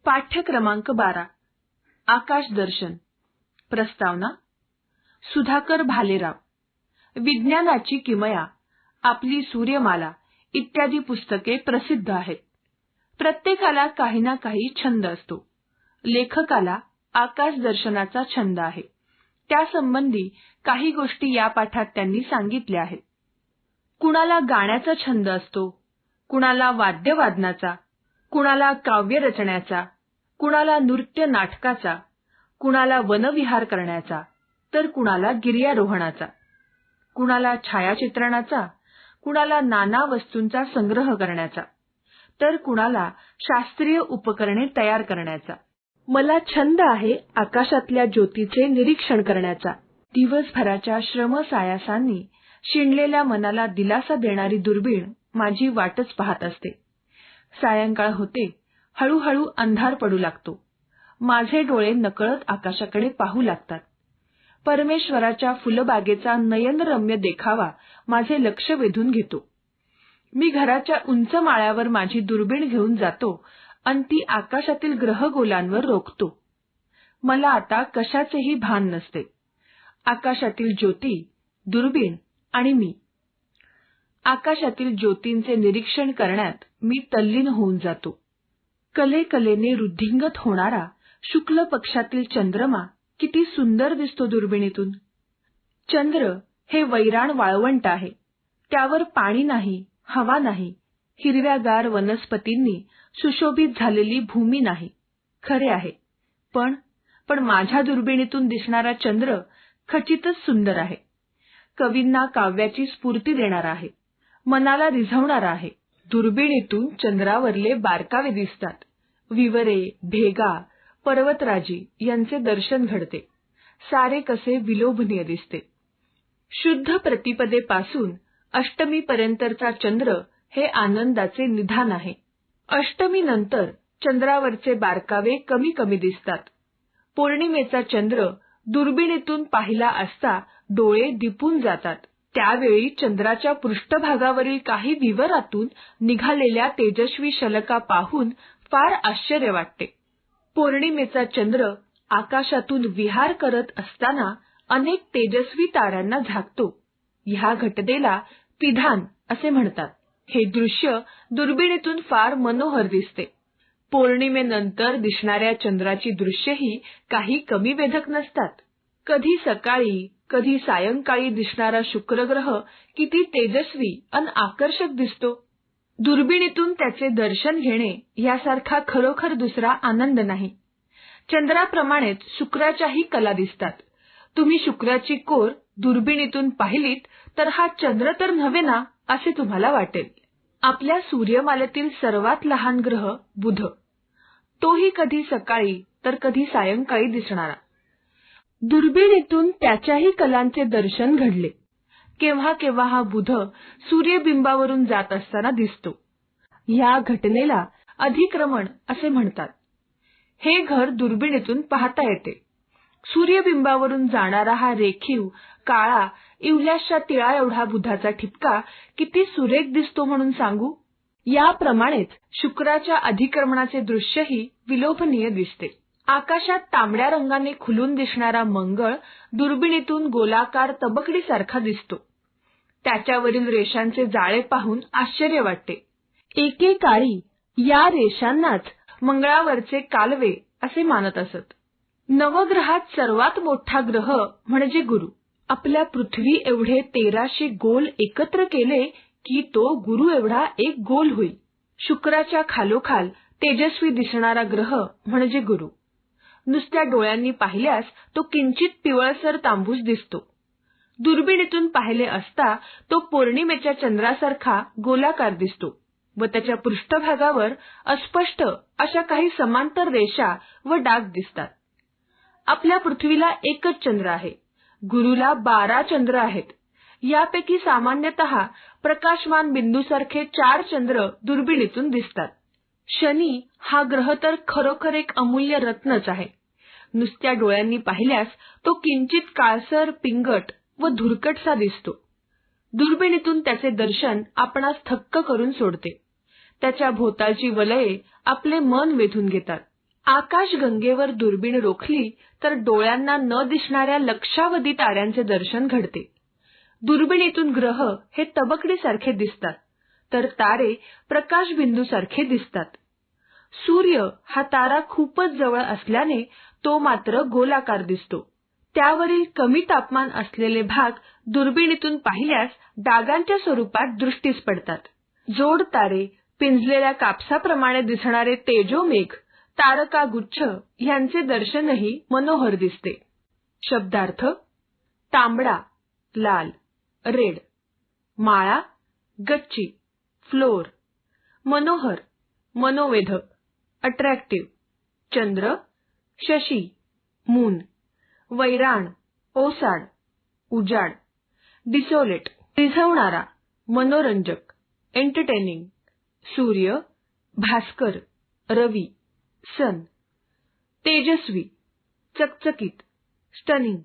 पाठ्य क्रमांक 12 आकाश दर्शन. प्रस्तावना. सुधाकर भालेराव. विज्ञानाची किमया, आपली सूर्यमाला इत्यादी पुस्तके प्रसिद्ध आहेत. प्रत्येकाला काही ना काही छंद असतो. लेखकाला आकाश दर्शनाचा छंद आहे. त्यासंबंधी काही गोष्टी या पाठात त्यांनी सांगितल्या आहेत. कुणाला गाण्याचा छंद असतो, कुणाला वाद्यवादनाचा, कुणाला काव्य रचण्याचा, कुणाला नृत्य नाटकाचा, कुणाला वनविहार करण्याचा, तर कुणाला गिर्यारोहणाचा, कुणाला छायाचित्रणाचा, कुणाला नाना वस्तूंचा संग्रह करण्याचा, तर कुणाला शास्त्रीय उपकरणे तयार करण्याचा. मला छंद आहे आकाशातल्या ज्योतीचे निरीक्षण करण्याचा. दिवसभराच्या श्रमसायासांनी शिणलेल्या मनाला दिलासा देणारी दुर्बीण माझी वाटच पाहत असते. सायंकाळ होते, हळूहळू अंधार पडू लागतो. माझे डोळे नकळत आकाशाकडे पाहू लागतात. परमेश्वराच्या फुलबागेचा नयनरम्य देखावा माझे लक्ष वेधून घेतो. मी घराच्या उंच माळ्यावर माझी दुर्बीण घेऊन जातो आणि ती आकाशातील ग्रहगोलांवर रोखतो. मला आता कशाचेही भान नसते. आकाशातील ज्योती, दुर्बीण आणि मी. आकाशातील ज्योतींचे निरीक्षण करण्यात मी तल्लीन होऊन जातो. कलेकलेने वृद्धिंगत होणारा शुक्ल पक्षातील चंद्रमा किती सुंदर दिसतो दुर्बिणीतून. चंद्र हे वैराण वाळवंट आहे. त्यावर पाणी नाही, हवा नाही, हिरव्यागार वनस्पतींनी सुशोभित झालेली भूमी नाही. खरे आहे, पण माझ्या दुर्बिणीतून दिसणारा चंद्र खचितच सुंदर आहे. कवींना काव्याची स्फूर्ती देणारा आहे, मनाला रिझवणारा आहे. दुर्बिणीतून चंद्रावरले बारकावे दिसतात. विवरे, भेगा, पर्वतराजी यांचे दर्शन घडते. सारे कसे विलोभनीय दिसते. शुद्ध प्रतिपदेपासून अष्टमीपर्यंतचा चंद्र हे आनंदाचे निधान आहे. अष्टमीनंतर चंद्रावरचे बारकावे कमी कमी दिसतात. पौर्णिमेचा चंद्र दुर्बिणीतून पाहिला असता डोळे दिपून जातात. त्यावेळी चंद्राच्या पृष्ठभागावरील काही विवरातून निघालेल्या तेजस्वी शलका पाहून फार आश्चर्य वाटते. पौर्णिमेचा चंद्र आकाशातून विहार करत असताना अनेक तेजस्वी ताऱ्यांना झाकतो. ह्या घटनेला पिधान असे म्हणतात. हे दृश्य दुर्बिणीतून फार मनोहर दिसते. पौर्णिमेनंतर दिसणाऱ्या चंद्राची दृश्यही काही कमी वेधक नसतात. कधी सकाळी, कधी सायंकाळी दिसणारा शुक्रग्रह किती तेजस्वी अन आकर्षक दिसतो. दुर्बिणीतून त्याचे दर्शन घेणे यासारखा खरोखर दुसरा आनंद नाही. चंद्राप्रमाणेच शुक्राच्याही कला दिसतात. तुम्ही शुक्राची कोर दुर्बिणीतून पाहिलीत तर हा चंद्र तर नव्हे ना असे तुम्हाला वाटेल. आपल्या सूर्यमालेतील सर्वात लहान ग्रह बुध. तोही कधी सकाळी तर कधी सायंकाळी दिसणारा. दुर्बिणीतून त्याच्याही कलांचे दर्शन घडले. केव्हा केव्हा हा बुध सूर्यबिंबावरून जात असताना दिसतो. ह्या घटनेला अधिक्रमण असे म्हणतात. हे घर दुर्बिणीतून पाहता येते. सूर्यबिंबावरून जाणारा हा रेखीव, काळा, इवल्याशा तिळा एवढा बुधाचा ठिपका किती सुरेख दिसतो म्हणून सांगू. याप्रमाणेच शुक्राच्या अधिक्रमणाचे दृश्यही विलोभनीय दिसते. आकाशात तांबड्या रंगाने खुलून दिसणारा मंगळ दुर्बिणीतून गोलाकार तबकडीसारखा दिसतो. त्याच्यावरील रेषांचे जाळे पाहून आश्चर्य वाटते. एकेकाळी या रेषांनाच मंगळावरचे कालवे असे मानत असत. नवग्रहात सर्वात मोठा ग्रह म्हणजे गुरु. आपल्या पृथ्वी एवढे 1300 गोल एकत्र केले की तो गुरु एवढा एक गोल होईल. शुक्राच्या खालोखाल तेजस्वी दिसणारा ग्रह म्हणजे गुरु. नुसत्या डोळ्यांनी पाहिल्यास तो किंचित पिवळसर तांबूस दिसतो. दुर्बिणीतून पाहिले असता तो पौर्णिमेच्या चंद्रासारखा गोलाकार दिसतो व त्याच्या पृष्ठभागावर अस्पष्ट अशा काही समांतर रेषा व डाग दिसतात. आपल्या पृथ्वीला एकच चंद्र आहे. गुरुला 12 चंद्र आहेत. यापैकी सामान्यतः प्रकाशमान बिंदूसारखे 4 चंद्र दुर्बिणीतून दिसतात. शनी हा ग्रह तर खरोखर एक अमूल्य रत्नच आहे. नुसत्या डोळ्यांनी पाहिल्यास तो किंचित काळसर, पिंगट व धुरकटसा दिसतो. दुर्बिणीतून त्याचे दर्शन आपणास थक्क करून सोडते. त्याच्या भोवतालची वलये आपले मन वेधून घेतात. आकाशगंगेवर दुर्बीण रोखली तर डोळ्यांना न दिसणाऱ्या लक्षावधी ताऱ्यांचे दर्शन घडते. दुर्बिणीतून ग्रह हे तबकडीसारखे दिसतात, तर तारे प्रकाशबिंदूसारखे दिसतात. सूर्य हा तारा खूपच जवळ असल्याने तो मात्र गोलाकार दिसतो. त्यावरील कमी तापमान असलेले भाग दुर्बिणीतून पाहिल्यास डागांच्या स्वरूपात दृष्टीस पडतात. जोड तारे, पिंजलेल्या कापसाप्रमाणे दिसणारे तेजोमेघ, तारकागुच्छ यांचे दर्शनही मनोहर दिसते. शब्दार्थ: तांबडा, लाल, रेड. माळा, गच्ची, फ्लोर. मनोहर, मनोवेधक, अट्रॅक्टिव्ह. चंद्र, शशी, मून. वैराण, ओसाड, उजाड. डिसोलेट, रिझवणारा, मनोरंजक, एंटरटेनिंग. सूर्य, भास्कर, रवी, सन. तेजस्वी, चकचकीत, स्टनिंग.